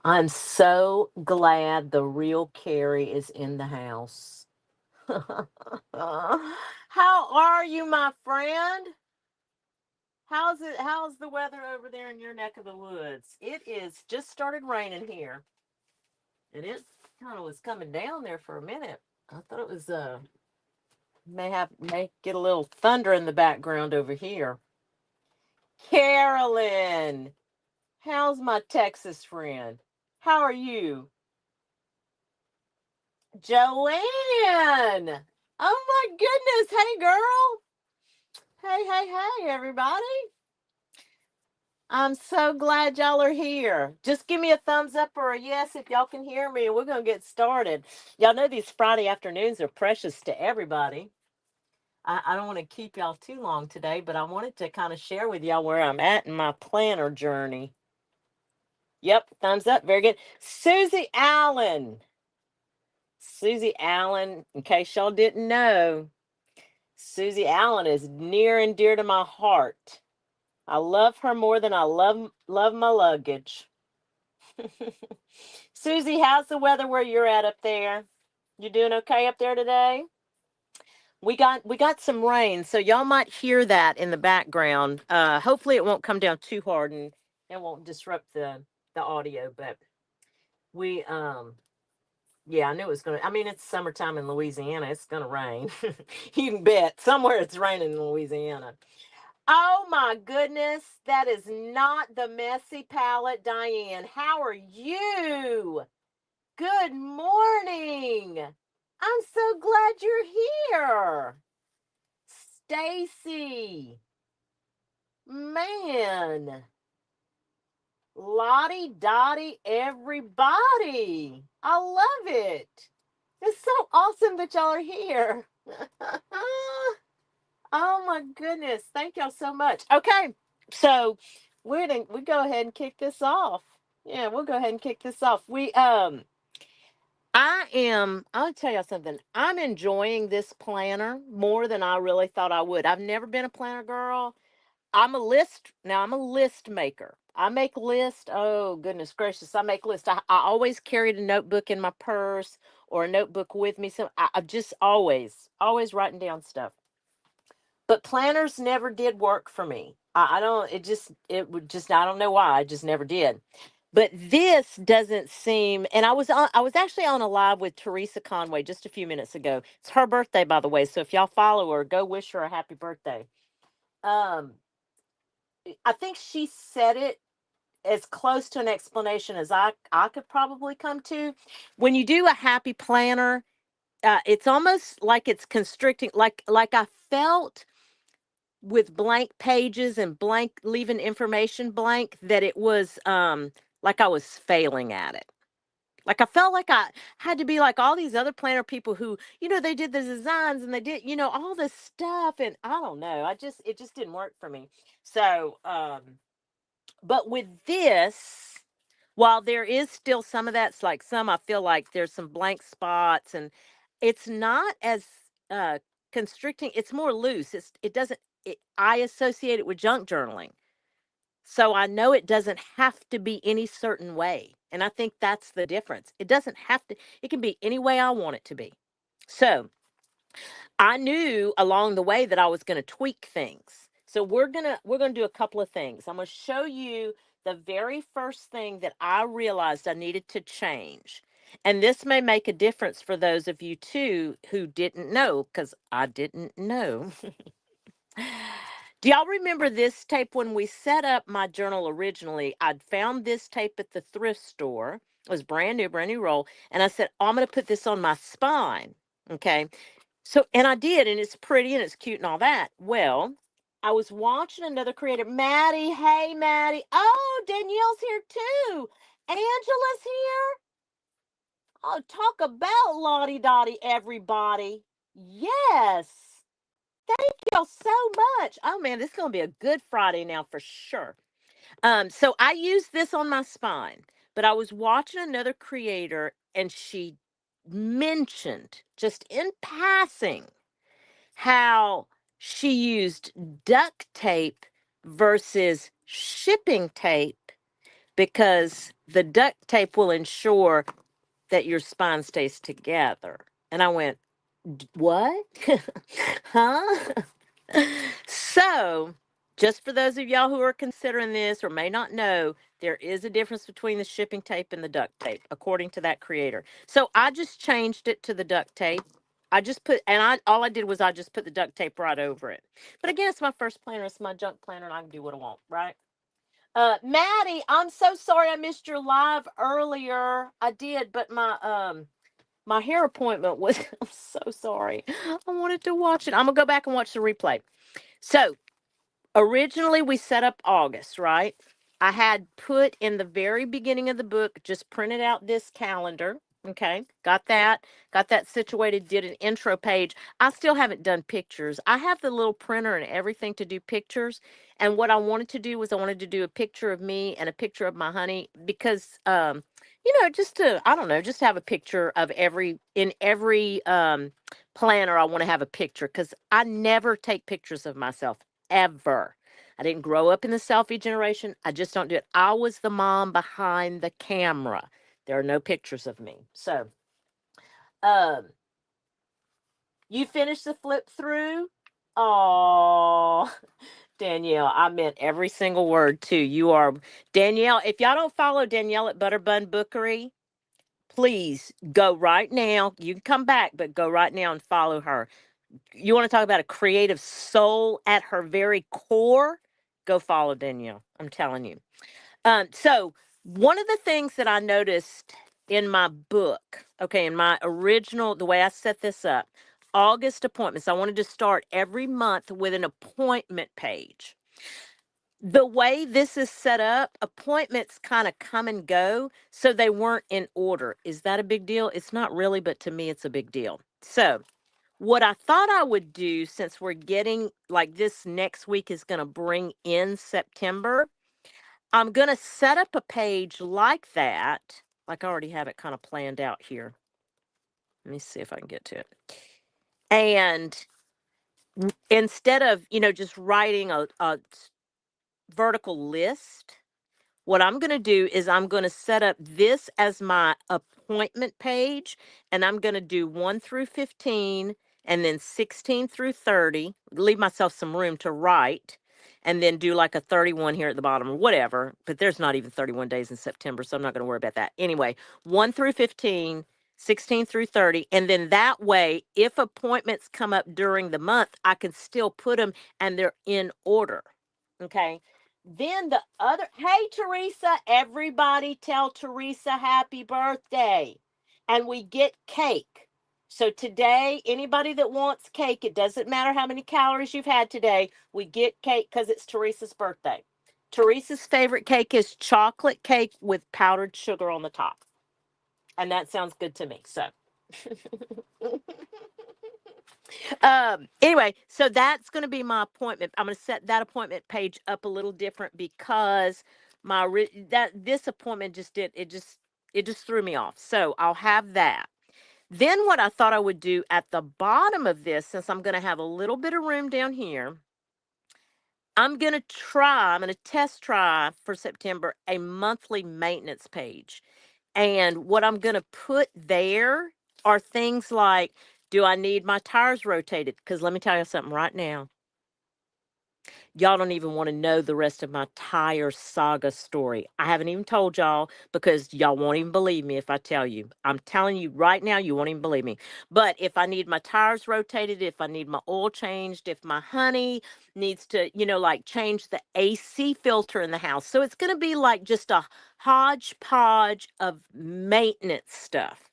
I'm so glad the real Carrie is in the house. How are you, my friend? How's it? How's the weather over there in your neck of the woods? It is just started raining here, and it kind of was coming down there for a minute. I thought it was may get a little thunder in the background over here. Carolyn, how's my Texas friend? How are you? Joanne. Oh my goodness. Hey, girl. Hey, hey, hey, everybody. I'm so glad y'all are here. Just give me a thumbs up or a yes if y'all can hear me, and we're going to get started. Y'all know these Friday afternoons are precious to everybody. I don't want to keep y'all too long today, but I wanted to kind of share with y'all where I'm at in my planner journey. Yep, thumbs up. Very good. Susie Allen. Susie Allen, in case y'all didn't know, Susie Allen is near and dear to my heart. I love her more than I love my luggage. Susie, how's the weather where you're at up there? You doing okay up there today? We got some rain, so y'all might hear that in the background. Hopefully it won't come down too hard and it won't disrupt the audio, but we yeah, I knew it was gonna. I mean, it's summertime in Louisiana. It's gonna rain. You can bet somewhere it's raining in Louisiana. Oh my goodness, that is not the messy palette, Diane. How are you? Good morning. I'm so glad you're here. Stacy, man, Lottie Dottie, everybody. I love it. It's so awesome that y'all are here. Oh my goodness. Thank y'all so much. Okay. So we go ahead and kick this off. Yeah, we'll go ahead and kick this off. I'll tell y'all something. I'm enjoying this planner more than I really thought I would. I've never been a planner girl. I'm a list maker. I make lists. Oh goodness gracious. I make lists. I always carried a notebook in my purse or a notebook with me. So I just always writing down stuff. But planners never did work for me. I don't, it would just, I don't know why. I just never did. But this doesn't seem, and I was actually on a live with Teresa Conway just a few minutes ago. It's her birthday, by the way. So if y'all follow her, go wish her a happy birthday. Um, I think she said it as close to an explanation as I could probably come to. When you do a happy planner, it's almost like it's constricting, like I felt with blank pages and blank leaving information blank that it was like I was failing at it. Like I felt like I had to be like all these other planner people who, they did the designs and they did, all this stuff, and I don't know. It just didn't work for me. So but with this, while there is still some of that's like some I feel like there's some blank spots, and it's not as uh constricting. It's more loose. It doesn't I associate it with junk journaling. So I know it doesn't have to be any certain way. And I think that's the difference. It doesn't have to, it can be any way I want it to be. So I knew along the way that I was going to tweak things. So we're going to do a couple of things. I'm going to show you the very first thing that I realized I needed to change. And this may make a difference for those of you too who didn't know, cuz I didn't know. Do y'all remember this tape when we set up my journal originally? I'd found this tape at the thrift store. It was brand new roll. And I said, oh, I'm going to put this on my spine. Okay. So, and I did, and it's pretty and it's cute and all that. Well, I was watching another creator, Maddie. Hey, Maddie. Oh, Danielle's here too. Angela's here. Oh, talk about Lottie Dottie, everybody. Yes. Thank y'all so much. Oh man, this is gonna be a good Friday now for sure. So I use this on my spine, but I was watching another creator and she mentioned just in passing how she used duct tape versus shipping tape because the duct tape will ensure that your spine stays together. And I went, what? Huh? So, just for those of y'all who are considering this or may not know, there is a difference between the shipping tape and the duct tape, according to that creator. So I just changed it to the duct tape. I just put, and all I did was I just put the duct tape right over it. But again, it's my first planner, it's my junk planner, and I can do what I want, right? Maddie, I'm so sorry I missed your live earlier. I did, but my hair appointment was I'm so sorry. I wanted to watch it. I'm gonna go back and watch the replay. So originally we set up August, right? I had put in the very beginning of the book, just printed out this calendar. Okay, got that situated, did an intro page. I still haven't done pictures. I have the little printer and everything to do pictures. And what I wanted to do was I wanted to do a picture of me and a picture of my honey because just to, I don't know, just have a picture of every planner. I want to have a picture because I never take pictures of myself ever. I didn't grow up in the selfie generation. I just don't do it. I was the mom behind the camera. There are no pictures of me. So, um, you finished the flip through? Oh, Danielle, I meant every single word too. You are Danielle. If y'all don't follow Danielle at Butterbun Bookery, please go right now. You can come back, but go right now and follow her. You want to talk about a creative soul at her very core? Go follow Danielle. I'm telling you. So one of the things that I noticed in my book, okay, in my original, the way I set this up, August appointments, I wanted to start every month with an appointment page. The way this is set up, appointments kind of come and go, so they weren't in order. Is that a big deal? It's not really, but to me, it's a big deal. So, what I thought I would do, since we're getting like this next week is going to bring in September, I'm going to set up a page like that. Like I already have it kind of planned out here. Let me see if I can get to it. And instead of, just writing a vertical list, what I'm going to do is I'm going to set up this as my appointment page, and I'm going to do 1 through 15 and then 16 through 30, leave myself some room to write, and then do like a 31 here at the bottom or whatever. But there's not even 31 days in September, so I'm not going to worry about that. Anyway, 1 through 15, 16 through 30. And then that way, if appointments come up during the month, I can still put them and they're in order. Okay. Then the other, hey, Teresa, everybody tell Teresa happy birthday. And we get cake. So today, anybody that wants cake, it doesn't matter how many calories you've had today, we get cake because it's Teresa's birthday. Teresa's favorite cake is chocolate cake with powdered sugar on the top. And that sounds good to me. So. Anyway, so that's going to be my appointment. I'm going to set that appointment page up a little different because that this appointment just threw me off. So I'll have that. Then what I thought I would do at the bottom of this, since I'm going to have a little bit of room down here, I'm going to test try for September a monthly maintenance page. And what I'm going to put there are things like, do I need my tires rotated? Because let me tell you something right now. Y'all don't even want to know the rest of my tire saga story. I haven't even told y'all because y'all won't even believe me if I tell you. I'm telling you right now, you won't even believe me. But if I need my tires rotated, if I need my oil changed, if my honey needs to, like change the AC filter in the house. So it's going to be like just a hodgepodge of maintenance stuff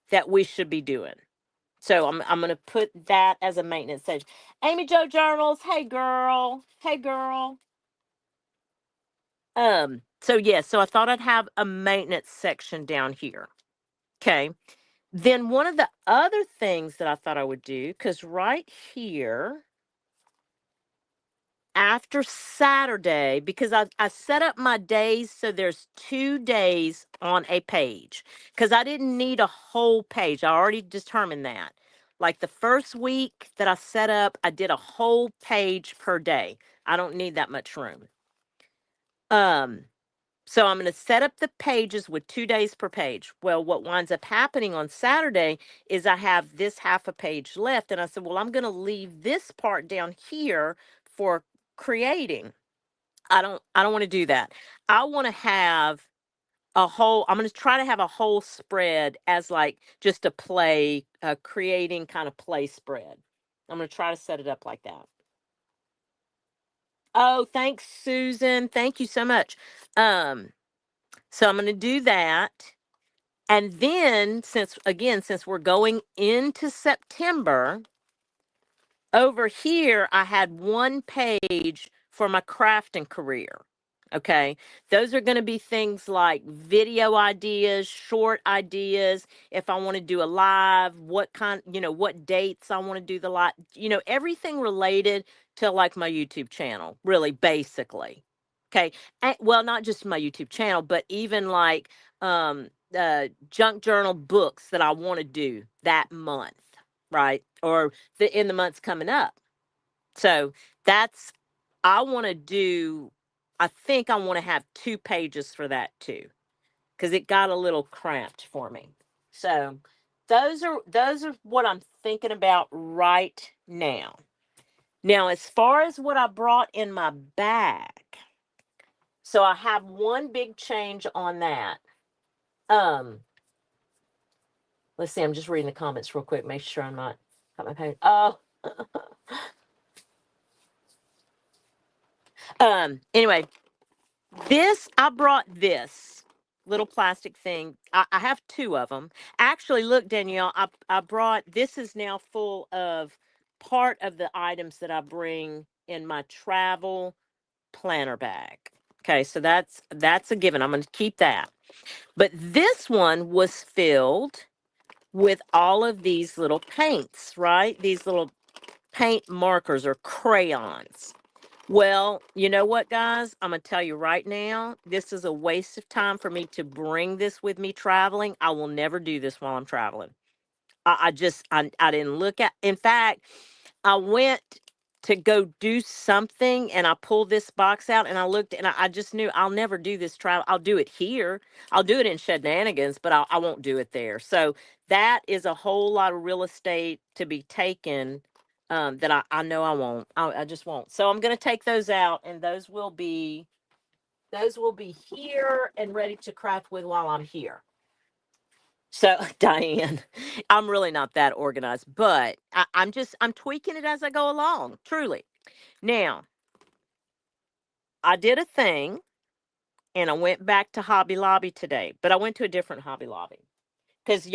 that we should be doing. So I'm gonna put that as a maintenance stage. Amy Jo Journals, hey girl, hey girl. So yeah, so I thought I'd have a maintenance section down here. Okay. Then one of the other things that I thought I would do, because right here, after Saturday, because I set up my days so there's 2 days on a page because I didn't need a whole page. I already determined that. Like the first week that I set up, I did a whole page per day. I don't need that much room. Um, So I'm going to set up the pages with 2 days per page. Well, what winds up happening on Saturday is I have this half a page left. And I said, well, I'm going to leave this part down here for creating. I don't want to do that. I want to have I'm going to try to have a whole spread as like just a creating kind of play spread. I'm going to try to set it up like that. Oh, thanks, Susan. Thank you so much. So I'm going to do that. And then since we're going into September, over here, I had one page for my crafting career. Okay. Those are going to be things like video ideas, short ideas. If I want to do a live, what dates I want to do the live, everything related to like my YouTube channel, really, basically. Okay. Well, not just my YouTube channel, but even like junk journal books that I want to do that month, right? Or in the months coming up. So that's I want to do. I think I want to have 2 pages for that too, because it got a little cramped for me. So those are what I'm thinking about right now. Now, as far as what I brought in my bag, so I have one big change on that. Let's see. I'm just reading the comments real quick. Make sure I'm not got my page. Oh. Anyway, I brought this little plastic thing. I have 2 of them. Actually, look, Danielle, I brought, this is now full of part of the items that I bring in my travel planner bag. Okay, so that's a given. I'm going to keep that. But this one was filled with all of these little paints, right? These little paint markers or crayons. Well, you know what, guys? I'm going to tell you right now, this is a waste of time for me to bring this with me traveling. I will never do this while I'm traveling. I didn't look at, in fact, I went to go do something and I pulled this box out and I looked and I just knew I'll never do this travel. I'll do it here. I'll do it in Shenanigans, but I won't do it there. So that is a whole lot of real estate to be taken that I know I won't. I just won't. So I'm going to take those out and those will be here and ready to craft with while I'm here. So, Diane, I'm really not that organized, but I'm tweaking it as I go along, truly. Now, I did a thing and I went back to Hobby Lobby today, but I went to a different Hobby Lobby. Because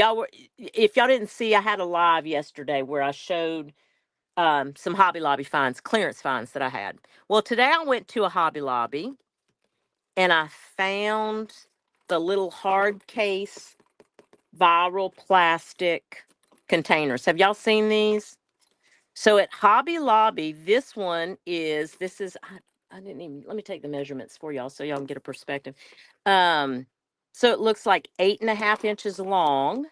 if y'all didn't see, I had a live yesterday where I showed some Hobby Lobby finds, clearance finds that I had. Well, today I went to a Hobby Lobby and I found the little hard case viral plastic containers. Have y'all seen these? So at Hobby Lobby, this is, I didn't even, let me take the measurements for y'all so y'all can get a perspective. So it looks like 8.5 inches long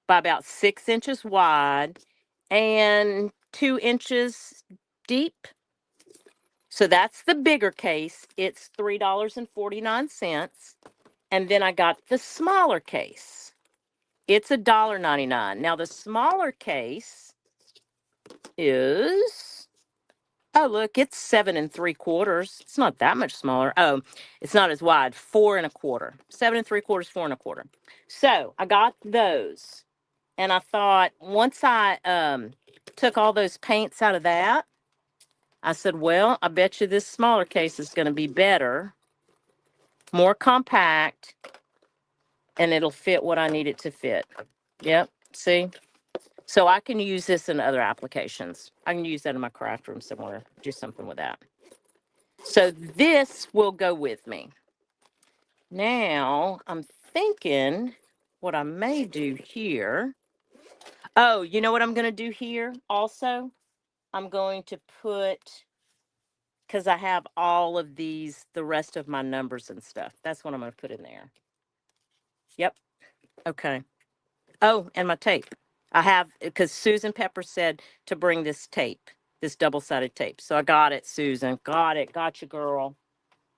by about 6 inches wide and 2 inches deep. So that's the bigger case. It's $3.49. And then I got the smaller case. It's $1.99. Now the smaller case is, oh look, it's 7 3/4. It's not that much smaller. Oh, it's not as wide. 4 1/4. 7 3/4, 4 1/4. So I got those, and I thought once I took all those paints out of that, I said, well, I bet you this smaller case is going to be better, more compact, and it'll fit what I need it to fit. Yep. See? So I can use this in other applications. I can use that in my craft room somewhere, do something with that. So this will go with me. Now I'm thinking what I may do here. Oh, you know what I'm going to do here also? I'm going to put, because I have all of these, the rest of my numbers and stuff. That's what I'm going to put in there. Yep. Okay. Oh, and my tape. I have, because Susan Pepper said to bring this tape, this double-sided tape. So I got it, Susan. Got it. Got you, girl.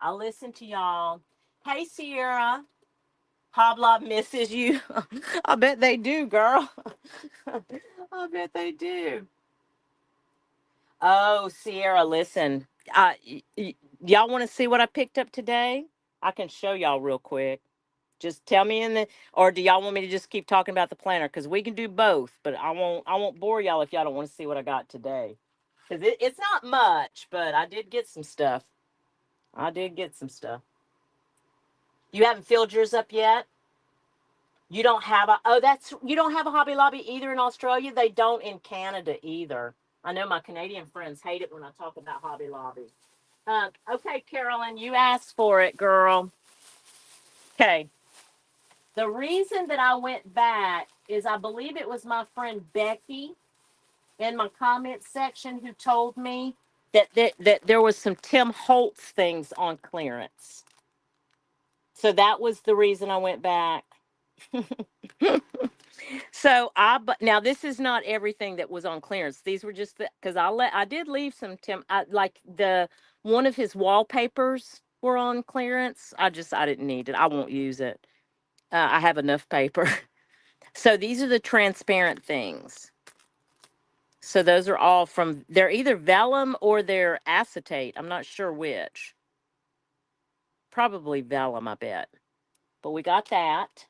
I listened to y'all. Hey, Sierra. Hoblob misses you. I bet they do, girl. I bet they do. Oh, Sierra, listen. Y'all want to see what I picked up today? I can show y'all real quick. Just tell me in the, or do y'all want me to just keep talking about the planner? Because we can do both, but I won't bore y'all if y'all don't want to see what I got today. Because it's not much, but I did get some stuff. I did get some stuff. You haven't filled yours up yet? You don't have a, oh, that's, you don't have a Hobby Lobby either in Australia? They don't in Canada either. I know my Canadian friends hate it when I talk about Hobby Lobby. Okay, Carolyn, you asked for it, girl. Okay. The reason that I went back is I believe it was my friend Becky in my comment section who told me that there was some Tim Holtz things on clearance. So that was the reason I went back. So now this is not everything that was on clearance. These were just because I did leave some like the one of his wallpapers were on clearance. I didn't need it. I won't use it. I have enough paper. So these are the transparent things. So those are all they're either vellum or they're acetate. I'm not sure which. Probably vellum, I bet. But we got that.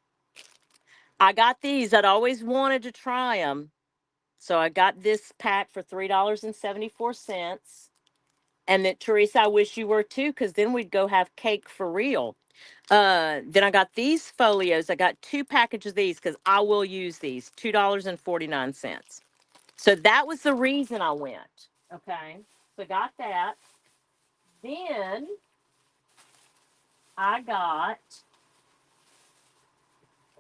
I got these. I'd always wanted to try them. So I got this pack for $3.74. And then, Teresa, I wish you were too, because then we'd go have cake for real. Then I got these folios. I got 2 packages of these because I will use these. $2.49. So that was the reason I went. Okay. So got that. Then I got,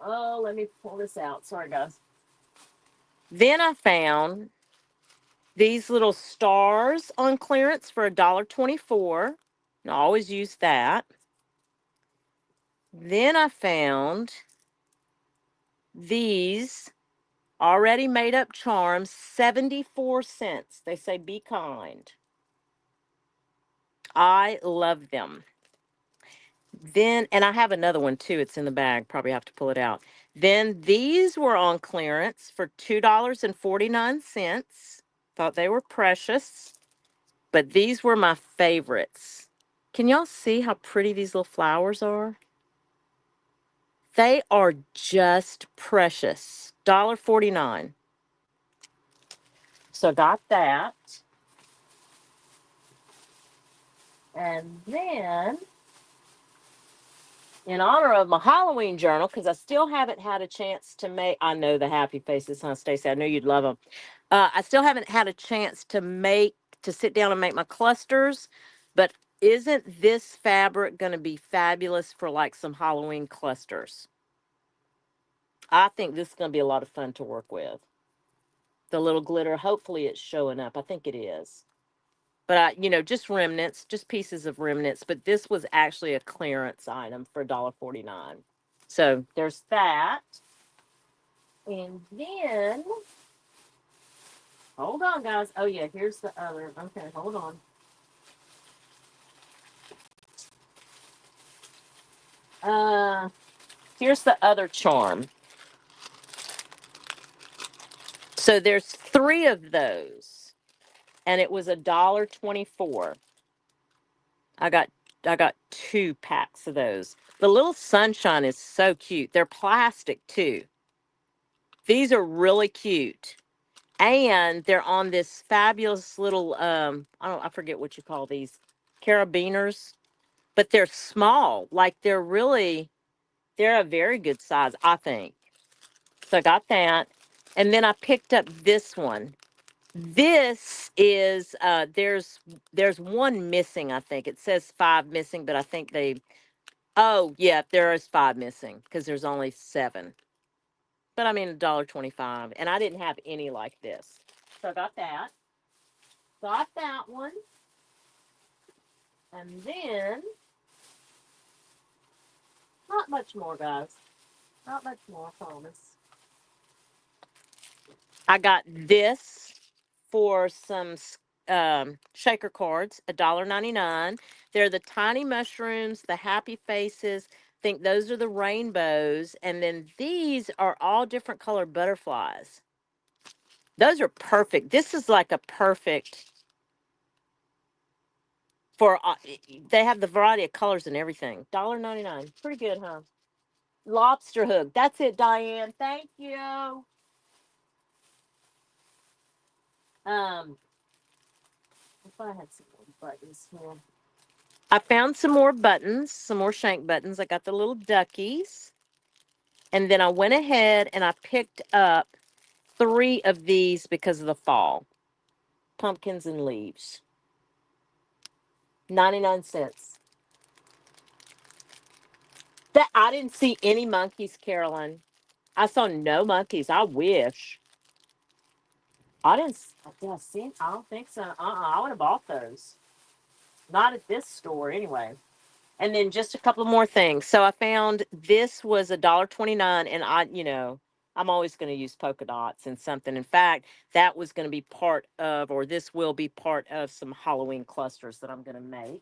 oh, let me pull this out. Sorry, guys. Then I found these little stars on clearance for $1.24. I always use that. Then I found these already made up charms, 74 cents. They say be kind. I love them. Then, and I have another one too. It's in the bag. Probably have to pull it out. Then these were on clearance for $2.49. Thought they were precious, but these were my favorites. Can y'all see how pretty these little flowers are? They are just precious. $1.49. So I got that. And then, in honor of my Halloween journal, because I still haven't had a chance to make, I know the happy faces, huh, Stacey? I knew you'd love them. I still haven't had a chance to sit down and make my clusters, but isn't this fabric going to be fabulous for like some Halloween clusters? I think this is going to be a lot of fun to work with. The little glitter, hopefully it's showing up. I think it is. But just remnants, just pieces of remnants. But this was actually a clearance item for $1.49. So there's that. And then, hold on, guys. Oh, yeah, here's the other. Okay, hold on. Here's the other charm. So there's 3 of those, and it was $1.24. I got I got 2 packs of those. The little sunshine is so cute. They're plastic too. These are really cute. And they're on this fabulous little I forget what you call these carabiners, but they're small. Like they're a very good size, I think. So I got that. And then I picked up this one. This is there's one missing, I think. It says 5 missing, but I think oh yeah, there is 5 missing because there's only 7. But I mean $1.25. And I didn't have any like this. So I got that. Got that one. And then not much more, guys. Not much more, I promise. I got this for some shaker cards, $1.99. They're the tiny mushrooms, the happy faces. Think those are the rainbows. And then these are all different colored butterflies. Those are perfect. This is like a perfect for, they have the variety of colors and everything. $1.99. Pretty good, huh? Lobster hook. That's it, Diane. Thank you. Um, I thought I had some more buttons here. I found some more buttons, some more shank buttons. I got the little duckies. And then I went ahead and I picked up 3 of these because of the fall. Pumpkins and leaves. 99 cents. That I didn't see any monkeys, Carolyn. I saw no monkeys. I wish. I didn't yeah, see. I don't think so. I would have bought those. Not at this store anyway. And then just a couple more things. So I found this was $1.29, and I'm always going to use polka dots and something. In fact, that was going to be part of, or this will be part of some Halloween clusters that I'm going to make.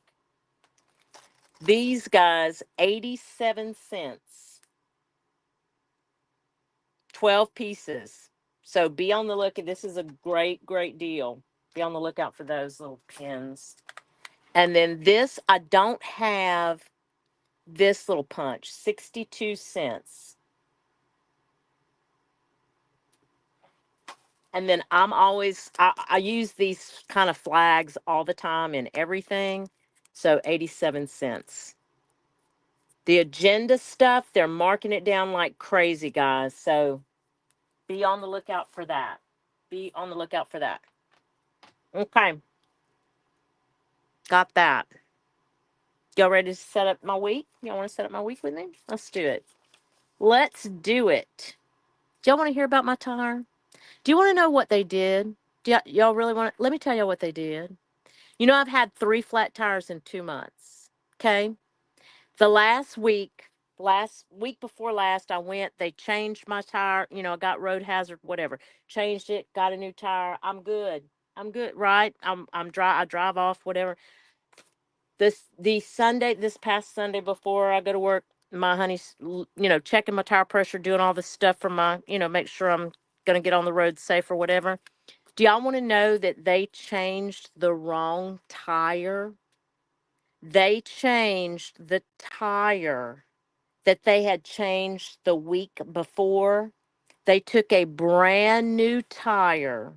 These guys, 87 cents, 12 pieces. So be on the lookout. This is a great, great deal. Be on the lookout for those little pins. And then this, I don't have this little punch, 62 cents. And then I use these kind of flags all the time in everything. So 87 cents. The agenda stuff, they're marking it down like crazy, guys. So be on the lookout for that. Be on the lookout for that. Okay. Got that. Y'all ready to set up my week? Y'all want to set up my week with me? Let's do it. Let's do it. Do y'all want to hear about my tire? Do you want to know what they did? Y'all really want to? Let me tell y'all what they did. I've had 3 flat tires in 2 months. Okay. The last week before last, I went, they changed my tire. I got road hazard, whatever. Changed it, got a new tire. I'm good. I'm good, right? I drive off, whatever. This past Sunday before I go to work, my honey's, checking my tire pressure, doing all this stuff for my, make sure I'm going to get on the road safe or whatever. Do y'all want to know that they changed the wrong tire? They changed the tire that they had changed the week before. They took a brand new tire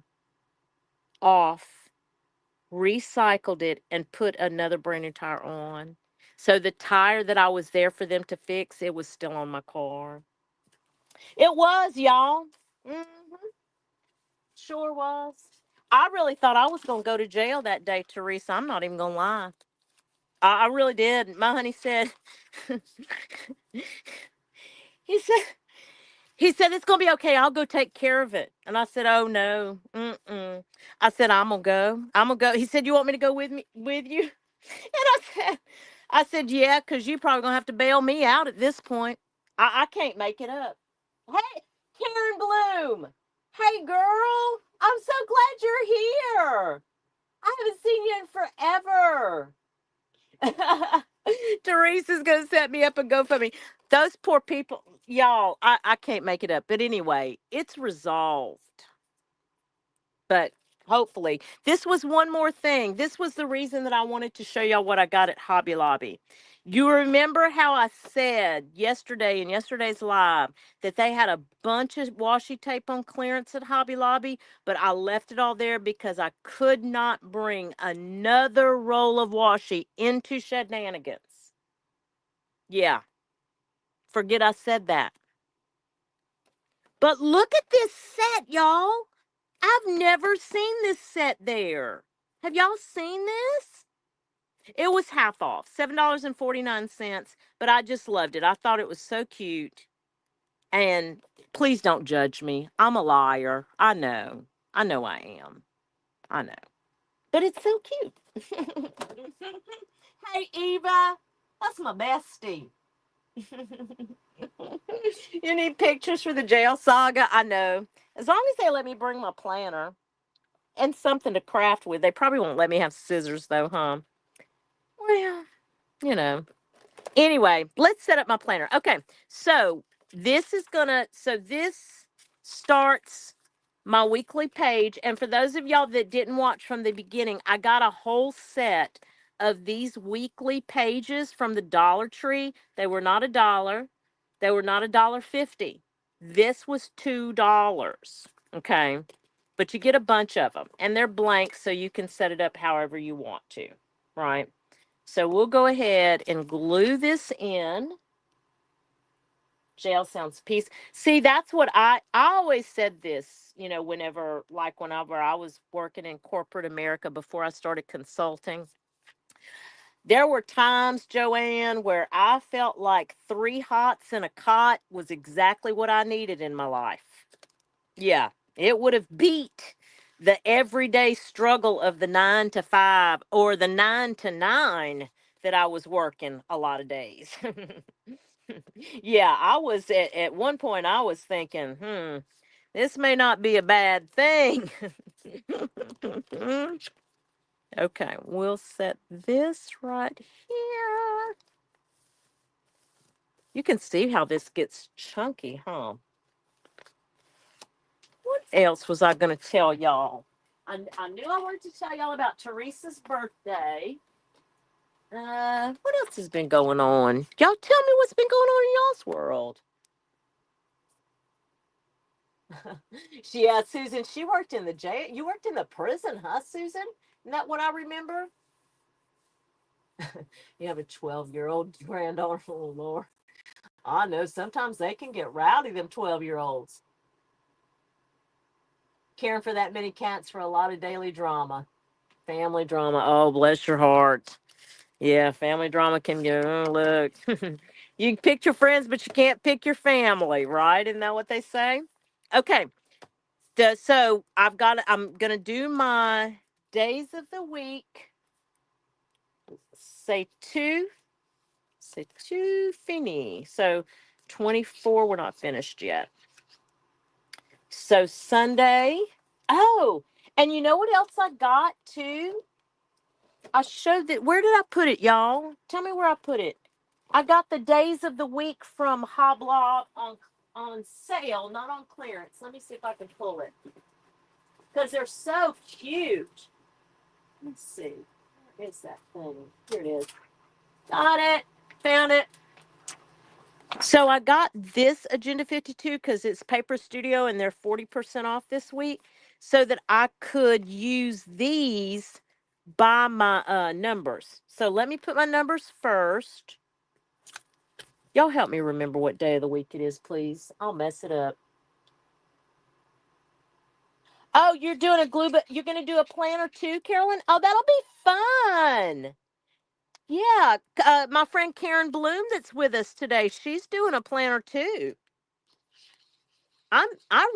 off, recycled it, and put another brand new tire on. So the tire that I was there for them to fix, it was still on my car. It was, y'all. Hmm. Sure was. I really thought I was going to go to jail that day, Teresa. I'm not even going to lie. I really did. My honey said, he said, he said, it's going to be okay. I'll go take care of it. And I said, oh no. Mm-mm. I said, I'm going to go. I'm going to go. He said, you want me to go with you? And I said, yeah, because you probably going to have to bail me out at this point. I can't make it up. Hey, Karen Bloom. Hey, girl. I'm so glad you're here. I haven't seen you in forever. Teresa's gonna set me up and go for me. Those poor people, y'all. I can't make it up. But anyway, it's resolved. But hopefully, this was one more thing. This was the reason that I wanted to show y'all what I got at Hobby Lobby. You remember how I said yesterday in yesterday's live that they had a bunch of washi tape on clearance at Hobby Lobby, but I left it all there because I could not bring another roll of washi into Shenanigans. Yeah, forget I said that. But look at this set, y'all. I've never seen this set there. Have y'all seen this? It was half off, $7.49, but I just loved it. I thought it was so cute. And please don't judge me. I'm a liar. I know. I know I am. I know. But it's so cute. Hey, Eva. That's my bestie. You need pictures for the jail saga? I know. As long as they let me bring my planner and something to craft with. They probably won't let me have scissors, though, huh? Well, you know. Anyway, let's set up my planner. Okay. So this starts my weekly page. And for those of y'all that didn't watch from the beginning, I got a whole set of these weekly pages from the Dollar Tree. They were not $1. They were not $1.50. This was $2. Okay. But you get a bunch of them and they're blank, so you can set it up however you want to. Right. So we'll go ahead and glue this in. Jail sounds peace. See, that's what I always said this, whenever I was working in corporate America before I started consulting. There were times, Joanne, where I felt like 3 hots and a cot was exactly what I needed in my life. Yeah, it would have beat the everyday struggle of the 9 to 5 or the 9 to 9 that I was working a lot of days. Yeah, I was at one point, I was thinking, this may not be a bad thing. Okay, we'll set this right here. You can see how this gets chunky, huh? What else was I going to tell y'all? I knew I wanted to tell y'all about Teresa's birthday. What else has been going on? Y'all tell me what's been going on in y'all's world. Yeah, Susan, she worked in the jail. You worked in the prison, huh, Susan? Isn't that what I remember? You have a 12-year-old granddaughter. Oh, Lord. I know sometimes they can get rowdy, them 12-year-olds. Caring for that many cats for a lot of daily drama. Family drama. Oh, bless your heart. Yeah, family drama can get, look. You can pick your friends, but you can't pick your family, right? Isn't that what they say? Okay. So I'm going to do my days of the week. Say two fini. So 24, we're not finished yet. So Sunday. Oh, and you know what else I got too? I showed that. Where did I put it, y'all? Tell me where I put it. I got the days of the week from Hoblob on sale, not on clearance. Let me see if I can pull it. Because they're so cute. Let's see. Where is that thing? Here it is. Got it. Found it. So I got this Agenda 52 because it's Paper Studio and they're 40% off this week, so that I could use these by my numbers. So let me put my numbers first. Y'all help me remember what day of the week it is, please. I'll mess it up. Oh, you're doing a glue, but you're going to do a planner too, Carolyn? Oh, that'll be fun. Yeah, my friend Karen Bloom that's with us today, she's doing a planner too. I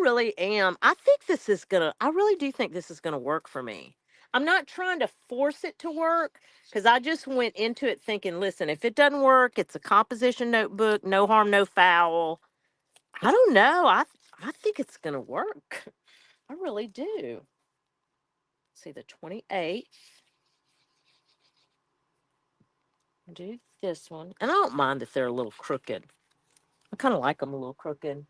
really am. I really do think this is gonna work for me. I'm not trying to force it to work because I just went into it thinking, listen, if it doesn't work, it's a composition notebook, no harm, no foul. I don't know. I think it's gonna work. I really do. See the 28th. Do this one. And I don't mind if they're a little crooked. I kind of like them a little crooked.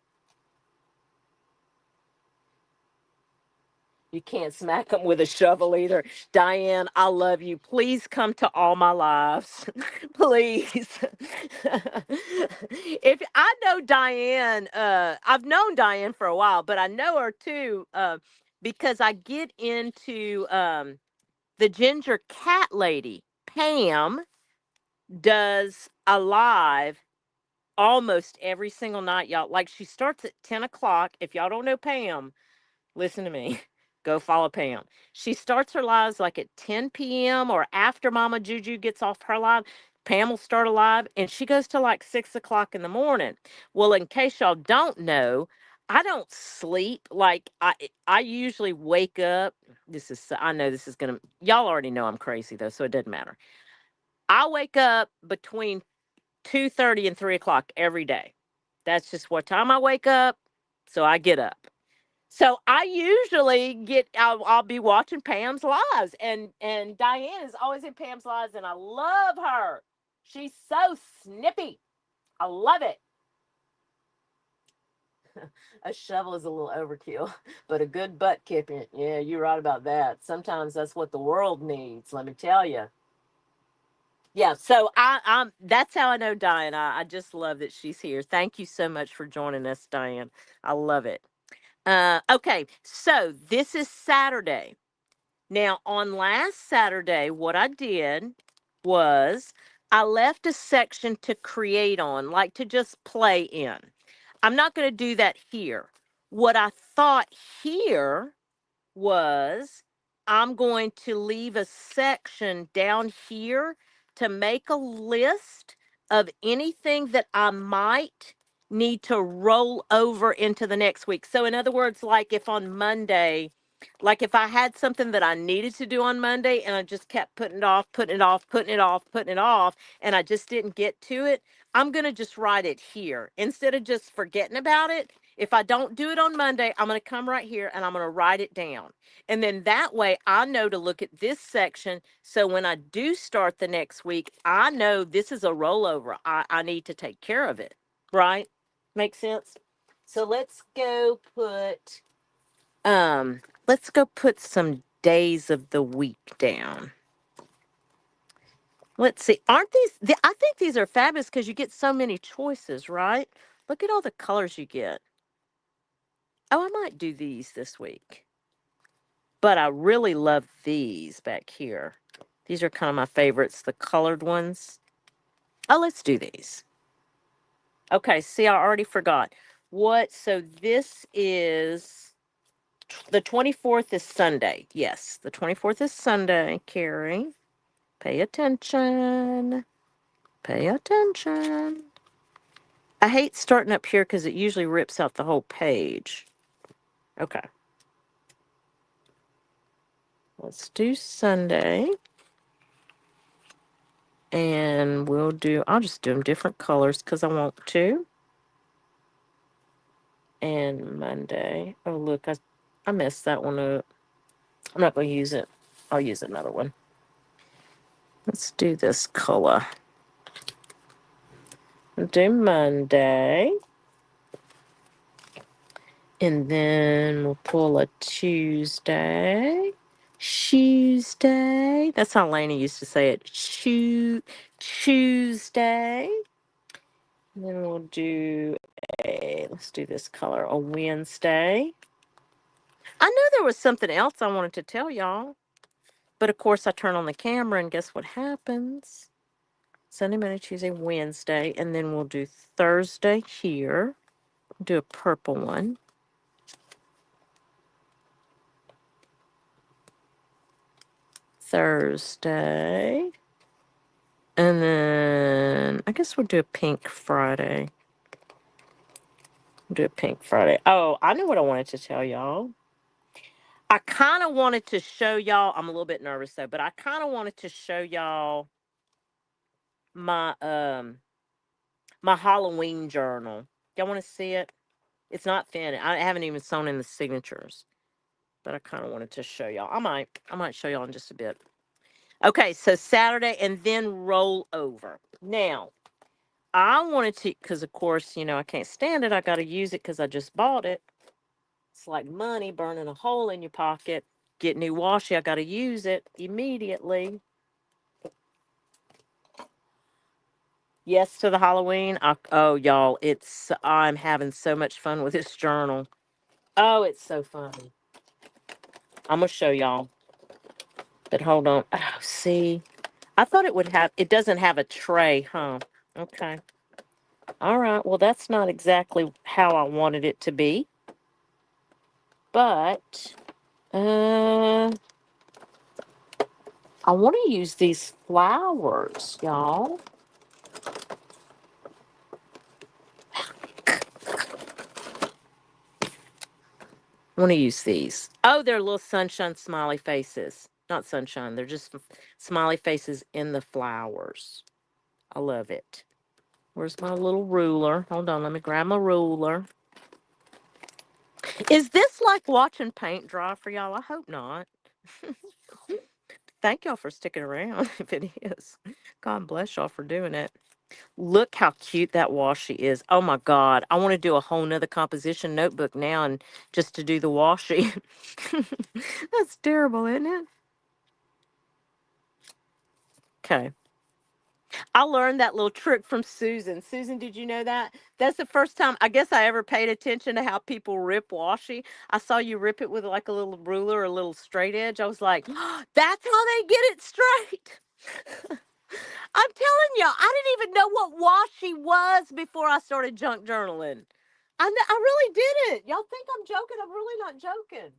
You can't smack them with a shovel either. Diane, I love you. Please come to all my lives. Please. If I know Diane, I've known Diane for a while, but I know her too because I get into the ginger cat lady. Pam does a live almost every single night, y'all. Like she starts at 10 o'clock. If y'all don't know Pam, listen to me. Go follow Pam. She starts her lives like at 10 p.m. or after Mama Juju gets off her live. Pam will start a live and she goes to like 6 o'clock in the morning. Well, in case y'all don't know, I don't sleep. Like I usually wake up. I know this is gonna, y'all already know I'm crazy though, so it doesn't matter. I wake up between 2:30 and 3 o'clock every day. That's just what time I wake up. So I get up. So I usually I'll be watching Pam's lives, and Diane is always in Pam's lives, and I love her. She's so snippy. I love it. A shovel is a little overkill, but a good butt kicking, yeah, you're right about that. Sometimes that's what the world needs, let me tell you. Yeah, so I'm that's how I know Diane. I just love that she's here. Thank you so much for joining us, Diane. I love it. Okay, so this is Saturday. Now, on last Saturday, what I did was I left a section to create on, like to just play in. I'm not going to do that here. What I thought here was I'm going to leave a section down here to make a list of anything that I might need to roll over into the next week. So, in other words, like if on Monday, like if I had something that I needed to do on Monday and I just kept putting it off, putting it off, putting it off, putting it off, and I just didn't get to it, I'm going to just write it here instead of just forgetting about it. If I don't do it on Monday, I'm going to come right here and I'm going to write it down. And then that way I know to look at this section. So when I do start the next week, I know this is a rollover. I need to take care of it. Right? Make sense? So let's go put some days of the week down. Let's see. Aren't I think these are fabulous because you get so many choices, right? Look at all the colors you get. Oh, I might do these this week. But I really love these back here. These are kind of my favorites, the colored ones. Oh, let's do these. Okay, see, I already forgot. So this is the 24th is Sunday. Yes, the 24th is Sunday, Carrie. Pay attention. Pay attention. I hate starting up here because it usually rips out the whole page. Okay. Let's do Sunday. And I'll just do them different colors because I want to. And Monday. Oh, look, I messed that one up. I'm not going to use it. I'll use another one. Let's do this color. Do Monday. And then we'll pull a Tuesday. Tuesday. That's how Lana used to say it. Tuesday. And then let's do this color, a Wednesday. I knew there was something else I wanted to tell y'all. But of course, I turn on the camera and guess what happens? Sunday, Monday, Tuesday, Wednesday. And then we'll do Thursday here. Do a purple one. Thursday. And then I guess we'll do a pink Friday. We'll do a pink Friday. Oh, I know what I wanted to tell y'all. I kind of wanted to show y'all. I'm a little bit nervous though, but I kind of wanted to show y'all my my Halloween journal. Y'all want to see it? It's not thin. I haven't even sewn in the signatures, but I kind of wanted to show y'all. I might show y'all in just a bit. Okay, so Saturday and then roll over. Now, I wanted to, because of course, I can't stand it. I got to use it because I just bought it. It's like money burning a hole in your pocket. Get new washi. I got to use it immediately. Yes to the Halloween. Oh, y'all, I'm having so much fun with this journal. Oh, it's so fun. I'm gonna show y'all. But hold on. Oh, see, I thought it doesn't have a tray, huh? Okay. All right. Well, that's not exactly how I wanted it to be. But I want to use these flowers, y'all. I want to use these. Oh, they're little sunshine smiley faces. Not sunshine, they're just smiley faces in the flowers. I love it. Where's my little ruler? Hold on, let me grab my ruler. Is this like watching paint dry for y'all? I hope not. Thank y'all for sticking around if it is. God bless y'all for doing it. Look how cute that washi is. Oh my God. I want to do a whole nother composition notebook now and just to do the washi. That's terrible, isn't it? Okay. I learned that little trick from Susan. Susan, did you know that? That's the first time I guess I ever paid attention to how people rip washi. I saw you rip it with like a little ruler or a little straight edge. I was like, that's how they get it straight. I'm telling y'all, I didn't even know what washi was before I started junk journaling. I really didn't. Y'all think I'm joking? I'm really not joking.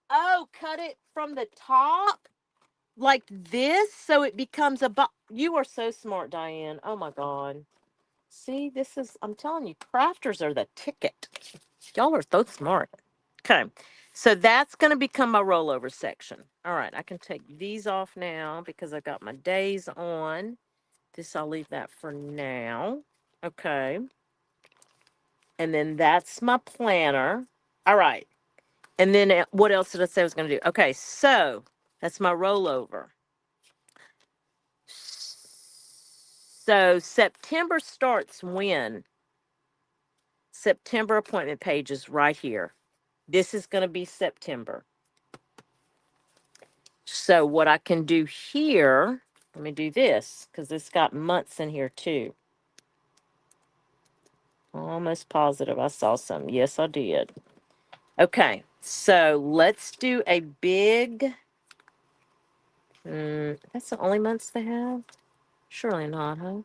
Oh, cut it from the top like this so it becomes a You are so smart, Diane. Oh my God. See, this is, I'm telling you, crafters are the ticket. Y'all are so smart. Okay. So that's going to become my rollover section. All right. I can take these off now because I got my days on. This, I'll leave that for now. Okay. And then that's my planner. All right. And then what else did I say I was going to do? Okay. So that's my rollover. So September starts when? September appointment page is right here. This is going to be September. So what I can do here, let me do this because it's got months in here too. Almost positive I saw some. Yes, I did. Okay, so let's do a big. That's the only months they have? Surely not, huh?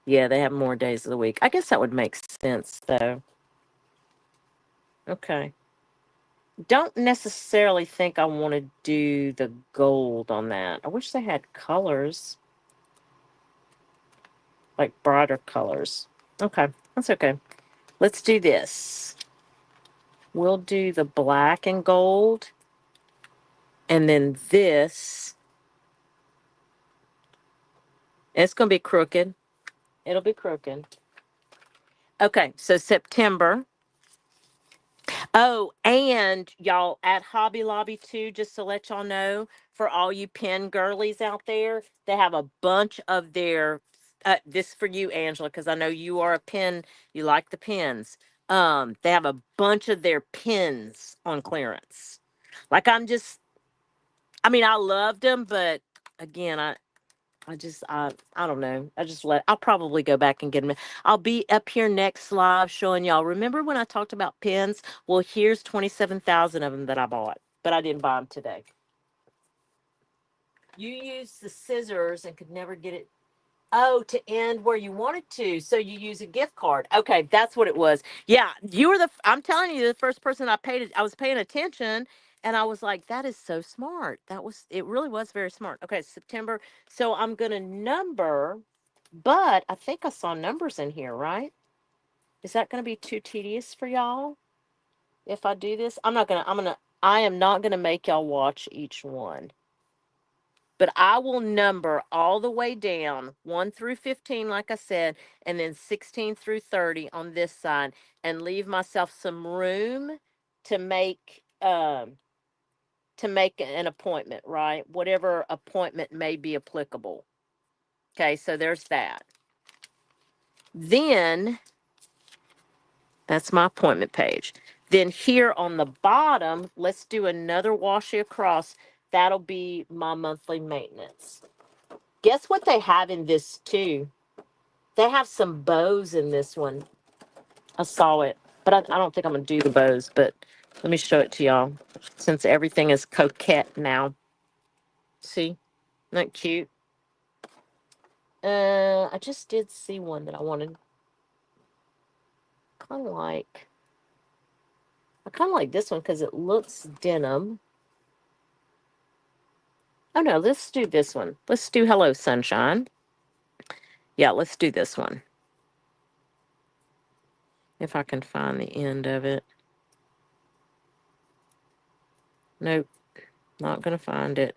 Yeah, they have more days of the week. I guess that would make sense, though. Okay. Don't necessarily think I want to do the gold on that. I wish they had colors, like brighter colors. Okay, that's okay. Let's do this. We'll do the black and gold. And then this. It's going to be crooked. It'll be crooked. Okay, so September. Oh, and y'all at Hobby Lobby too, just to let y'all know, for all you pen girlies out there, they have a bunch of their this for you, Angela, because I know you are a pen, you like the pens. They have a bunch of their pens on clearance. Like I mean, I loved them, but again, I don't know. I'll probably go back and get them. I'll be up here next live showing y'all. Remember when I talked about pens? Well, here's 27,000 of them that I bought, but I didn't buy them today. You used the scissors and could never get it. Oh, to end where you wanted to. So you use a gift card. Okay, that's what it was. Yeah, you were I'm telling you, the first person I was paying attention and I was like, that is so smart. It really was very smart. Okay, September. So I'm going to number, but I think I saw numbers in here, right? Is that going to be too tedious for y'all if I do this? I am not going to make y'all watch each one. But I will number all the way down 1 through 15, like I said, and then 16 through 30 on this side and leave myself some room to make an appointment, right? Whatever appointment may be applicable. Okay, so there's that. Then that's my appointment page. Then here on the bottom, let's do another washi across. That'll be my monthly maintenance. Guess what they have in this too? They have some bows in this one. I saw it, but I don't think I'm going to do the bows, but let me show it to y'all since everything is coquette now. See? Isn't that cute? I just did see one that I wanted. Kind of like, I kind of like this one because it looks denim. Oh no, let's do this one. Let's do Hello Sunshine. Yeah, let's do this one. If I can find the end of it. Nope, not going to find it.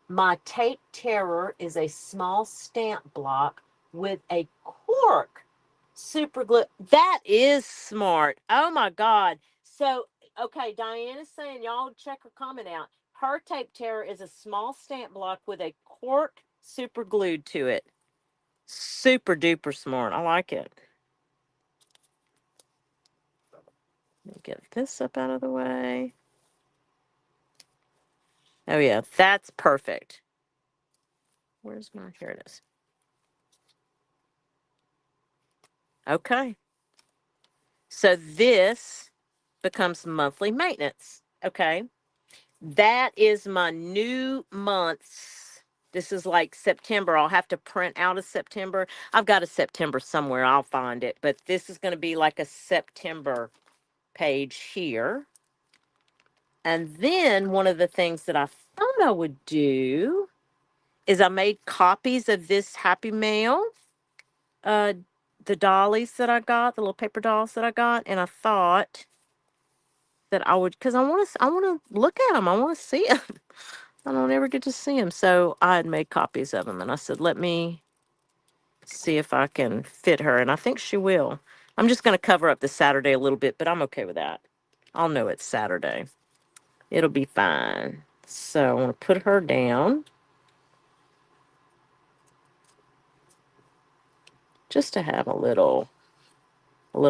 My tape terror is a small stamp block with a cork Super glue. That is smart. Oh my God. So, okay, Diane is saying, y'all check her comment out. Her tape terror is a small stamp block with a cork super glued to it. Super duper smart. I like it. Let me get this up out of the way. Oh, yeah, that's perfect. Where's my, here it is. Okay. So this becomes monthly maintenance. Okay. That is my new month's. This is like September. I'll have to print out a September. I've got a September somewhere. I'll find it. But this is going to be like a September page here. And then one of the things that I thought I would do is I made copies of this Happy Mail, uh, the dollies that I got, the little paper dolls that I got, and I thought that I would, because I want to look at them. I want to see them. I don't ever get to see them. So I had made copies of them, and I said, let me see if I can fit her, and I think she will. I'm just going to cover up the Saturday a little bit, but I'm okay with that. I'll know it's Saturday. It'll be fine. So I want to put her down just to have a little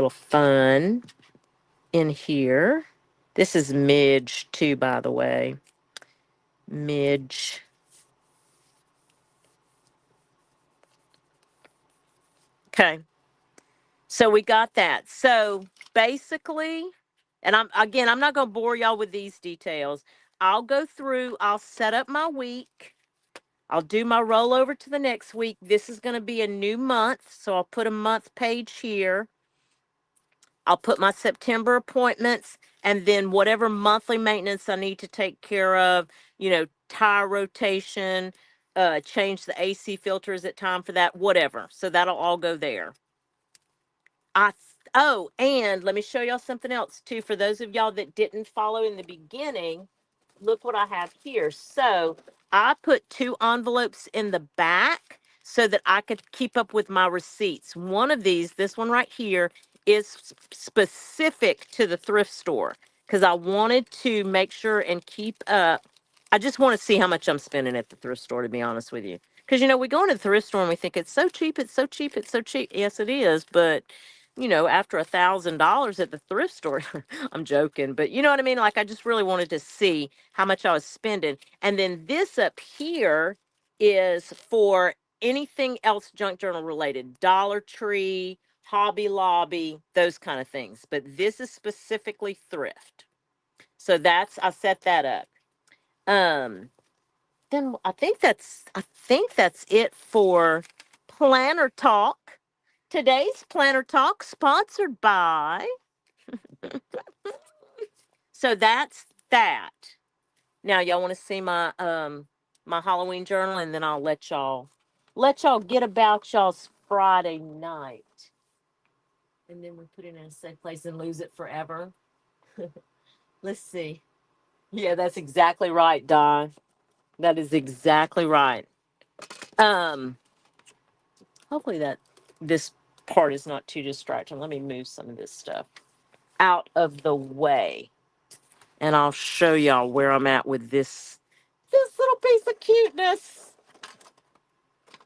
fun in here. This is Midge too, by the way. Midge. Okay. So we got that. So basically, and I'm not going to bore y'all with these details. I'll go through, I'll set up my week. I'll do my rollover to the next week. This is going to be a new month, so I'll put a month page here. I'll put my September appointments, and then whatever monthly maintenance I need to take care of, tire rotation, change the AC filters at time for that, whatever. So that'll all go there. Oh, and let me show y'all something else too. For those of y'all that didn't follow in the beginning, look what I have here. So I put 2 envelopes in the back so that I could keep up with my receipts. One of these, this one right here, is specific to the thrift store because I wanted to make sure and keep up. I just want to see how much I'm spending at the thrift store, to be honest with you. Because, we go into the thrift store and we think it's so cheap, it's so cheap, it's so cheap. Yes, it is. But, after $1,000 at the thrift store, I'm joking, but you know what I mean? Like, I just really wanted to see how much I was spending. And then this up here is for anything else junk journal related, Dollar Tree, Hobby Lobby, those kind of things. But this is specifically thrift. So I set that up. Then I think that's it for Planner Talk. Today's Planner Talk sponsored by. So that's that. Now y'all want to see my Halloween journal, and then I'll let y'all get about y'all's Friday night. And then we put it in a safe place and lose it forever. Let's see. Yeah, that's exactly right, Don. That is exactly right. Um, hopefully this part is not too distracting. Let me move some of this stuff out of the way. And I'll show y'all where I'm at with this little piece of cuteness.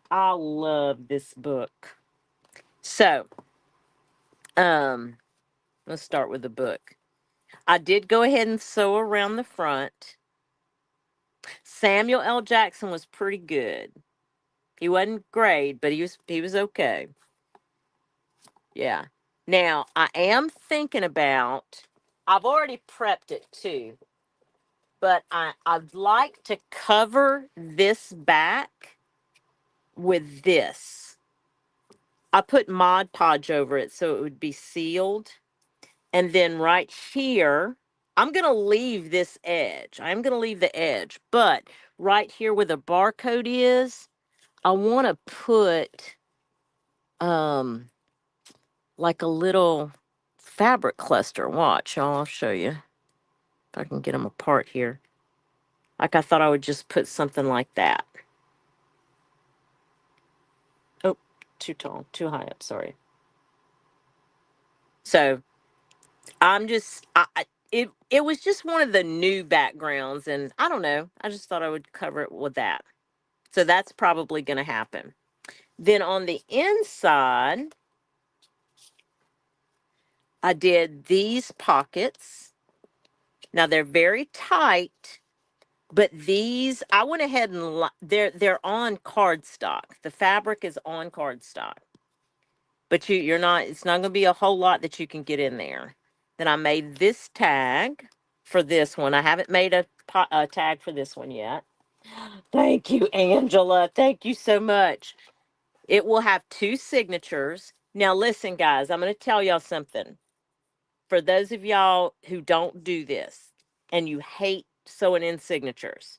I love this book. So, let's start with the book. I did go ahead and sew around the front. Samuel L. Jackson was pretty good. He wasn't great, but he was okay. Yeah. Now, I am thinking about, I've already prepped it too, but I'd like to cover this back with this. I put Mod Podge over it so it would be sealed. And then right here, I'm going to leave this edge. I'm going to leave the edge. But right here where the barcode is, I want to put like a little fabric cluster. Watch, I'll show you if I can get them apart here. Like I thought I would just put something like that. Oh, too tall, too high up, sorry. So I'm just, it was just one of the new backgrounds, and I don't know. I just thought I would cover it with that. So that's probably going to happen. Then on the inside, I did these pockets. Now they're very tight, but these I went ahead and they're on cardstock. The fabric is on cardstock. But you're not, it's not going to be a whole lot that you can get in there. Then I made this tag for this one. I haven't made a tag for this one yet. Thank you, Angela. Thank you so much. It will have 2 signatures. Now, listen, guys, I'm going to tell y'all something. For those of y'all who don't do this and you hate sewing in signatures,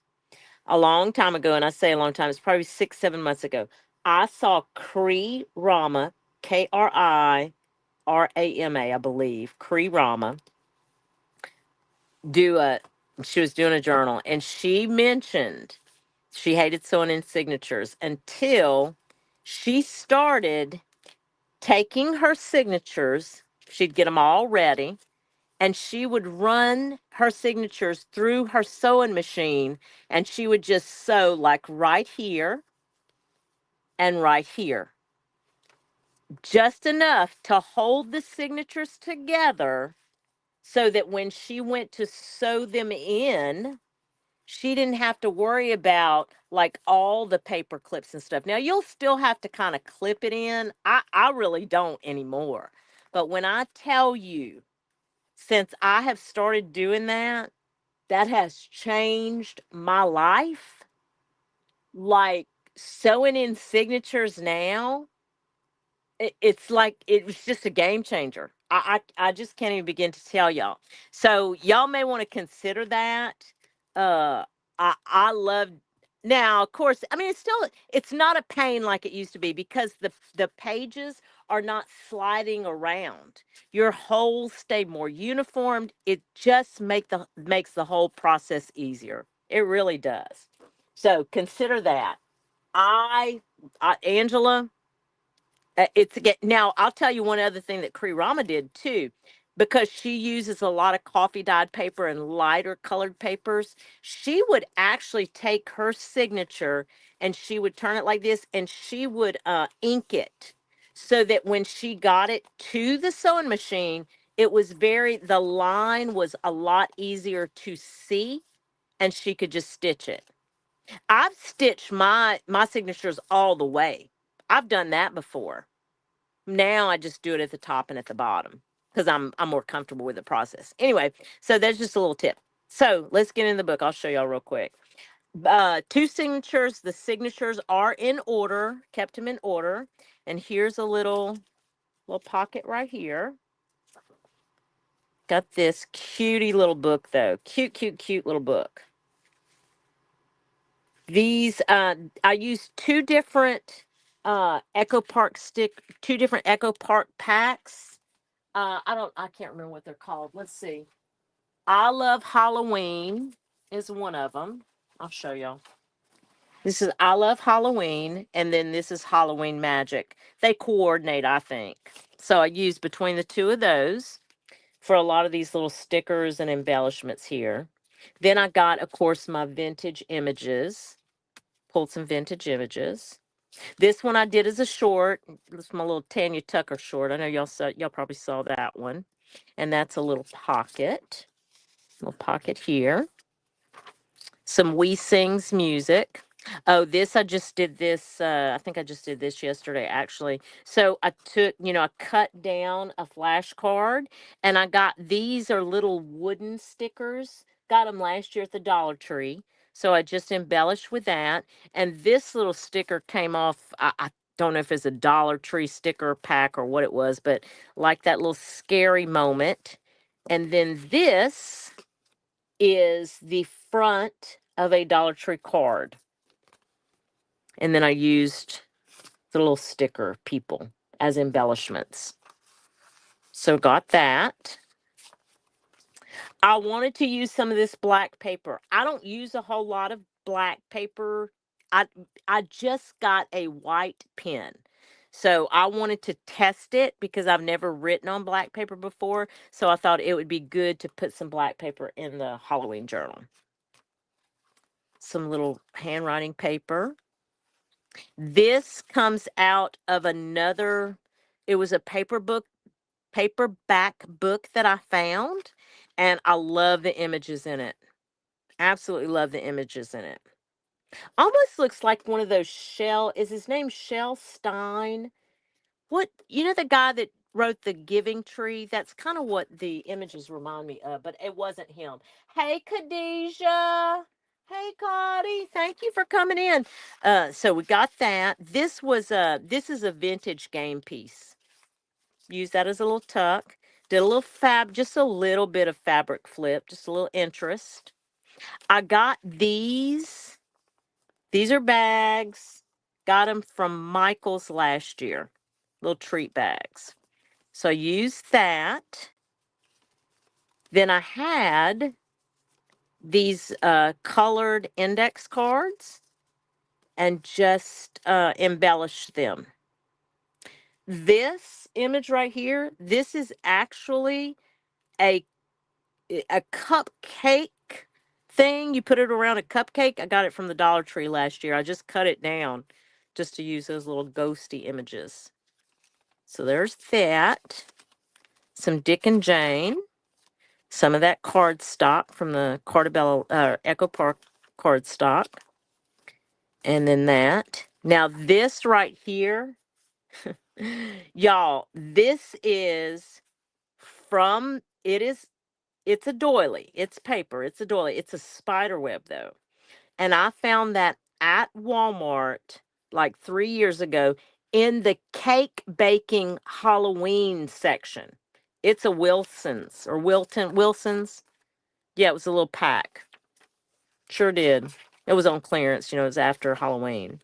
a long time ago, and I say a long time, it's probably 6, 7 months ago, I saw Cree Rama, Krima, I believe, Cree Rama, do a, she was doing a journal, and she mentioned she hated sewing in signatures until she started taking her signatures. She'd get them all ready, and she would run her signatures through her sewing machine, and she would just sew like right here and right here, just enough to hold the signatures together so that when she went to sew them in, she didn't have to worry about like all the paper clips and stuff. Now you'll still have to kind of clip it in. I really don't anymore. But when I tell you, since I have started doing that, that has changed my life. Like sewing in signatures now, it's like it was just a game changer. I just can't even begin to tell y'all. So y'all may want to consider that. Uh, I love. Now, of course, I mean it's not a pain like it used to be because the pages are not sliding around. Your holes stay more uniformed. It just makes the whole process easier. It really does. So consider that. Angela, it's again. Now, I'll tell you one other thing that Cree Rama did too, because she uses a lot of coffee dyed paper and lighter colored papers. She would actually take her signature and she would turn it like this, and she would ink it so that when she got it to the sewing machine, the line was a lot easier to see, and she could just stitch it. I've stitched my signatures all the way. I've done that before. Now I just do it at the top and at the bottom because I'm more comfortable with the process. Anyway, so that's just a little tip. So let's get in the book. I'll show y'all real quick. 2 signatures. The signatures are in order, kept them in order. And here's a little pocket right here. Got this cutie little book though. Cute, cute, cute little book. These I used 2 different two different Echo Park packs. I can't remember what they're called. Let's see. I Love Halloween is one of them. I'll show y'all. This is I Love Halloween, and then this is Halloween Magic. They coordinate, I think. So I used between the 2 of those for a lot of these little stickers and embellishments here. Then I got, of course, my vintage images. Pulled some vintage images. This one I did as a short. This is my little Tanya Tucker short. I know y'all probably saw that one. And that's a little pocket. Little pocket here. Some We Sings music. Oh, this I just did this. I think I just did this yesterday, actually. So I took, I cut down a flashcard, and I got these are little wooden stickers. Got them last year at the Dollar Tree. So I just embellished with that. And this little sticker came off. I don't know if it's a Dollar Tree sticker pack or what it was, but like that little scary moment. And then this is the front of a Dollar Tree card. And then I used the little sticker people as embellishments. So got that. I wanted to use some of this black paper. I don't use a whole lot of black paper. I I just got a white pen. So I wanted to test it because I've never written on black paper before. So I thought it would be good to put some black paper in the Halloween journal. Some little handwriting paper. This comes out of another, it was a paperback book that I found, and I love the images in it. Absolutely love the images in it. Almost looks like one of those is his name Shel Stein? What, the guy that wrote The Giving Tree? That's kind of what the images remind me of, but it wasn't him. Hey, Khadijah. Hey, Cody. Thank you for coming in. So we got that. This is a vintage game piece. Use that as a little tuck. Did a little just a little bit of fabric flip, just a little interest. I got these. These are bags. Got them from Michael's last year. Little treat bags. So I used that. Then I had these colored index cards and just embellished them. This image right here, this is actually a cupcake thing. You put it around a cupcake. I got it from the Dollar Tree last year. I just cut it down just to use those little ghosty images. So there's that. Some Dick and Jane. Some of that cardstock from the Echo Park cardstock. And then that. Now this right here, y'all, this is it's a doily. It's paper. It's a doily. It's a spider web though. And I found that at Walmart like 3 years ago in the cake baking Halloween section. It's a Wilson's. Yeah, it was a little pack. Sure did. It was on clearance, it was after Halloween.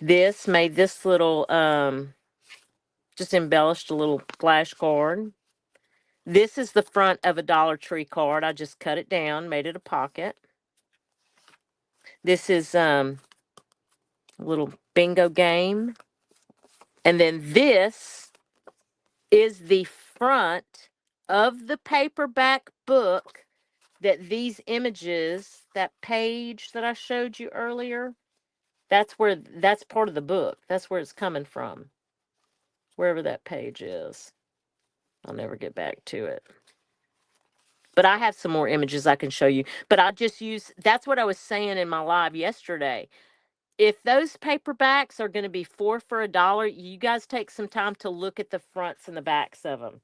This made this little, just embellished a little flashcard. This is the front of a Dollar Tree card. I just cut it down, made it a pocket. This is a little bingo game. And then this is the front of the paperback book that these images, that page that I showed you earlier, that's part of the book. That's where it's coming from. Wherever that page is. I'll never get back to it. But I have some more images I can show you. But that's what I was saying in my live yesterday. If those paperbacks are going to be 4 for $1, you guys take some time to look at the fronts and the backs of them.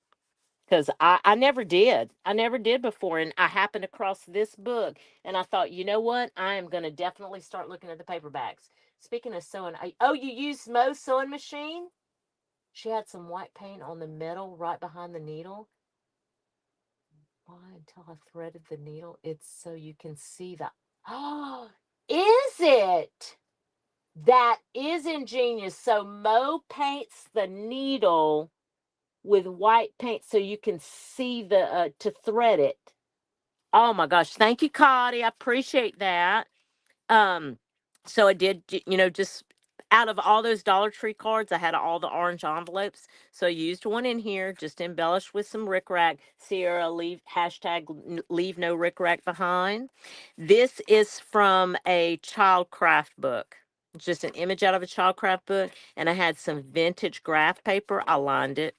Because I never did. I never did before. And I happened across this book. And I thought, you know what? I am going to definitely start looking at the paperbacks. Speaking of sewing, you used Mo's sewing machine? She had some white paint on the metal right behind the needle. Why? Until I threaded the needle. It's so you can see the... Oh, is it? That is ingenious. So Mo paints the needle with white paint so you can see to thread it. Oh my gosh. Thank you, Cotty. I appreciate that. So I did, just out of all those Dollar Tree cards, I had all the orange envelopes. So I used one in here, just embellished with some rickrack. Sierra, leave no rickrack behind. This is from a childcraft book. Just an image out of a childcraft book. And I had some vintage graph paper. I lined it.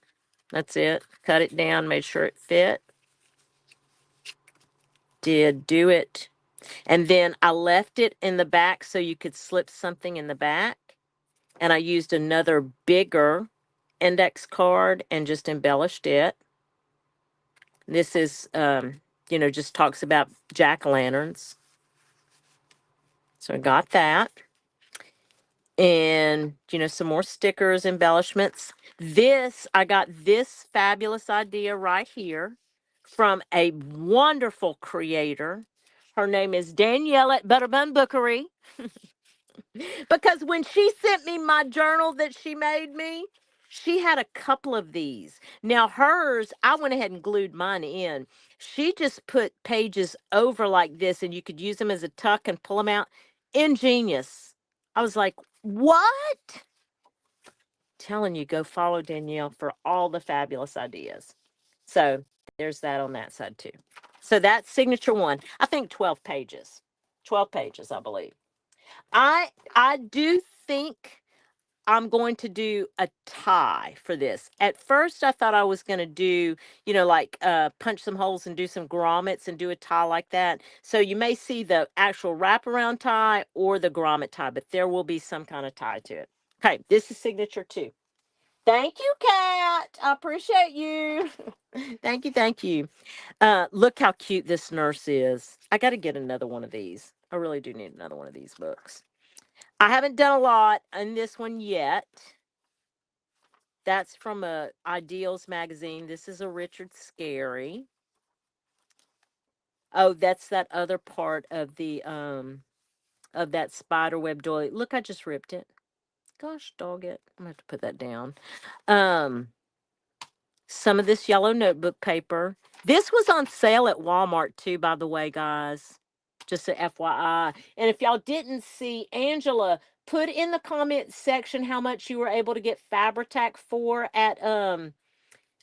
That's it. Cut it down, made sure it fit. Did do it. And then I left it in the back so you could slip something in the back. And I used another bigger index card and just embellished it. This is, just talks about jack-o'-lanterns. So I got that. And, some more stickers, embellishments. I got this fabulous idea right here from a wonderful creator. Her name is Danielle at Butterbun Bookery. Because when she sent me my journal that she made me, she had a couple of these. Now hers, I went ahead and glued mine in. She just put pages over like this and you could use them as a tuck and pull them out. Ingenious. I was like, what? telling you, go follow Danielle for all the fabulous ideas. So there's that on that side too. So that's signature one. I think 12 pages. 12 pages, I believe. I do think I'm going to do a tie for this. At first, I thought I was going to do, like punch some holes and do some grommets and do a tie like that. So you may see the actual wraparound tie or the grommet tie, but there will be some kind of tie to it. Okay, this is signature two. Thank you, Kat. I appreciate you. Thank you, thank you. Look how cute this nurse is. I got to get another one of these. I really do need another one of these books. I haven't done a lot in this one yet. That's from a Ideals magazine. This is a Richard Scarry. Oh, that's that other part of the of that spiderweb doily. Look, I just ripped it. Gosh, dog it. I'm gonna have to put that down. Some of this yellow notebook paper. This was on sale at Walmart too, by the way, guys. Just a FYI. And if y'all didn't see, Angela, put in the comment section how much you were able to get Fabri-Tac for at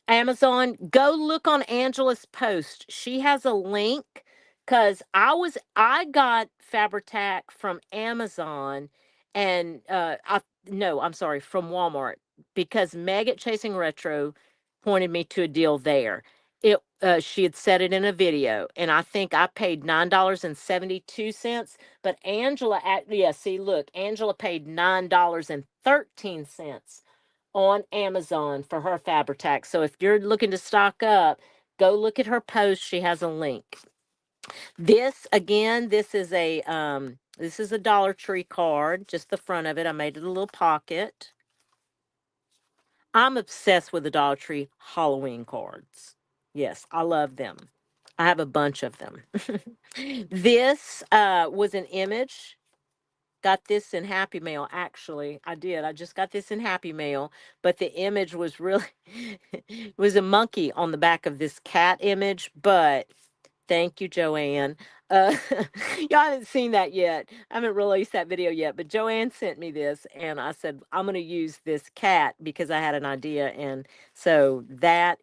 Amazon. Go look on Angela's post. She has a link because I got Fabri-Tac from Amazon and I'm sorry, from Walmart because Meg at Chasing Retro pointed me to a deal there. She had said it in a video, and I think I paid $9.72. But Angela, Angela paid $9.13 on Amazon for her Fabri-Tac. So if you're looking to stock up, go look at her post. She has a link. This again, this is a Dollar Tree card, just the front of it. I made it a little pocket. I'm obsessed with the Dollar Tree Halloween cards. Yes, I love them. I have a bunch of them. This was an image. Got this in Happy Mail, actually. I did. I just got this in Happy Mail, but the image was really was a monkey on the back of this cat image, but thank you, Joanne. Y'all haven't seen that yet. I haven't released that video yet, but Joanne sent me this, and I said, I'm going to use this cat because I had an idea, and so that's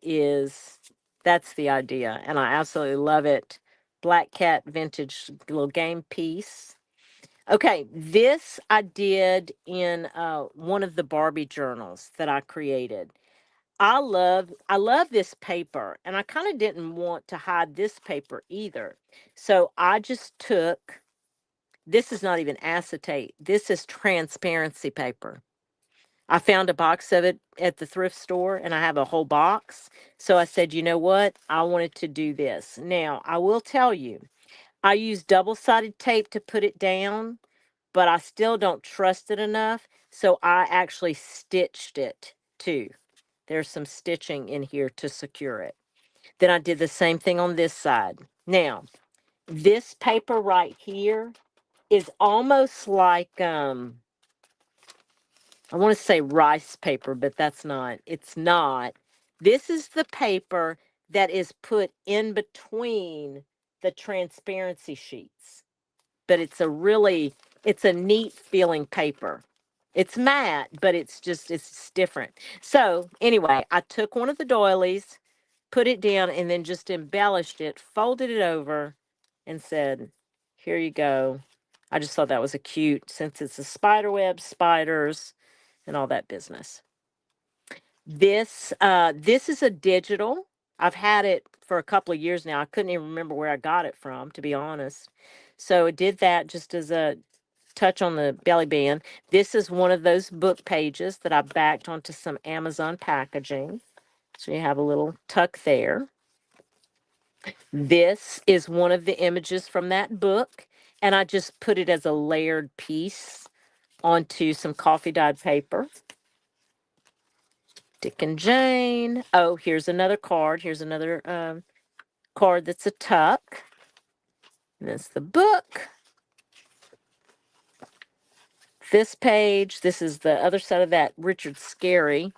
the idea, and I absolutely love it. Black cat vintage little game piece. Okay, this I did in one of the Barbie journals that I created. I love this paper, and I kind of didn't want to hide this paper either. So I just took, this is not even acetate. This is transparency paper. I found a box of it at the thrift store, and I have a whole box. So I said, you know what? I wanted to do this. Now, I will tell you, I used double-sided tape to put it down, but I still don't trust it enough. So I actually stitched it too. There's some stitching in here to secure it. Then I did the same thing on this side. Now, this paper right here is almost like, I want to say rice paper, but that's not. It's not. This is the paper that is put in between the transparency sheets. But it's a neat feeling paper. It's matte, but it's different. So anyway, I took one of the doilies, put it down, and then just embellished it, folded it over, and said, here you go. I just thought that was a cute, since it's a spider web, spiders, and all that business. This is a digital. I've had it for a couple of years now. I couldn't even remember where I got it from, to be honest. So I did that just as a touch on the belly band. This is one of those book pages that I backed onto some Amazon packaging. So you have a little tuck there. This is one of the images from that book, and I just put it as a layered piece onto some coffee dyed paper. Dick and Jane. Oh, here's another card. Here's another card that's a tuck. And that's the book. This page, this is the other side of that Richard Scarry.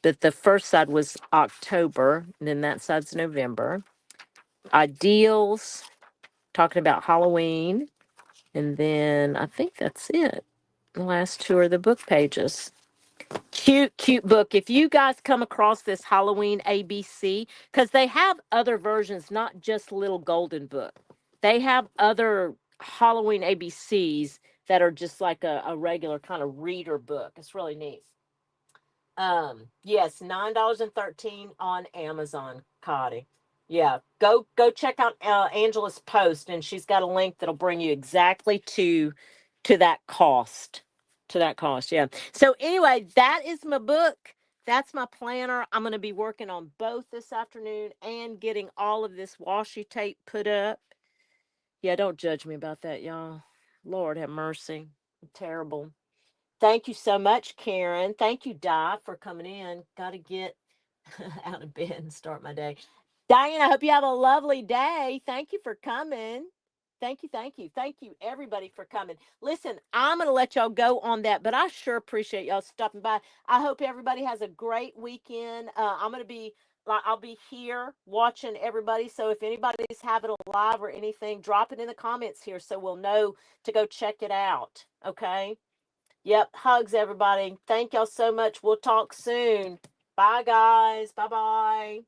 But the first side was October, and then that side's November. Ideals, talking about Halloween. And then I think that's it. The last two are the book pages. Cute, cute book. If you guys come across this Halloween ABC, because they have other versions, not just Little Golden Book, they have other Halloween ABCs that are just like a regular kind of reader book. It's really neat. Yes, $9.13 on Amazon, Cotty. Yeah, go check out Angela's post, and she's got a link that'll bring you exactly to that cost. To that cost, yeah. So anyway, that is my book. That's my planner. I'm going to be working on both this afternoon and getting all of this washi tape put up. Yeah, don't judge me about that, y'all. Lord have mercy. Terrible. Thank you so much, Karen. Thank you, Di, for coming in. Got to get out of bed and start my day. Diane, I hope you have a lovely day. Thank you for coming. Thank you, thank you, thank you, everybody, for coming. Listen, I'm going to let y'all go on that, but I sure appreciate y'all stopping by. I hope everybody has a great weekend. I'm going to be, I'll be here watching everybody. So if anybody's having a live or anything, drop it in the comments here so we'll know to go check it out. Okay. Yep. Hugs, everybody. Thank y'all so much. We'll talk soon. Bye, guys. Bye bye.